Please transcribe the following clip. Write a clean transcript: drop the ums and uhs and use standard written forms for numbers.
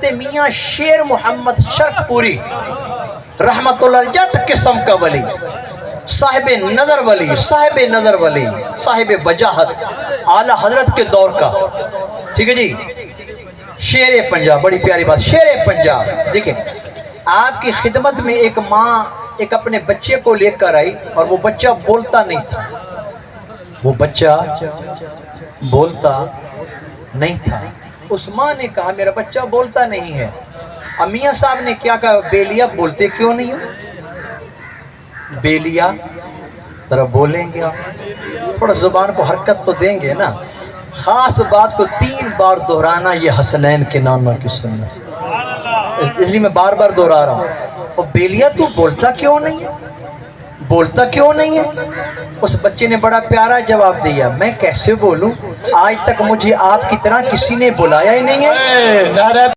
حضرت میاں شیر محمد شرف پوری رحمت اللہ علیہ قسم کا ولی، صاحب نظر ولی، صاحب وجاہت، اعلیٰ حضرت کے دور کا، ٹھیک ہے جی، شیر پنجاب، بڑی پیاری بات، شیر پنجاب۔ دیکھیں آپ کی خدمت میں ایک ماں ایک اپنے بچے کو لے کر آئی اور وہ بچہ بولتا نہیں تھا، اس ماں نے کہا میرا بچہ بولتا نہیں ہے۔ امیہ صاحب نے کیا کہا، بیلیا بولتے کیوں نہیں ہو؟ بیلیا ذرا بولیں گے آپ، تھوڑا زبان کو حرکت تو دیں گے نا۔ خاص بات کو 3 بار دہرانا یہ حسنین کے نانا کی سنت، اس لیے میں بار بار دہرا رہا ہوں۔ اور بیلیا تو بولتا کیوں نہیں ہے؟ اس بچے نے بڑا پیارا جواب دیا، میں کیسے بولوں، آج تک مجھے آپ کی طرح کسی نے بلایا ہی نہیں ہے۔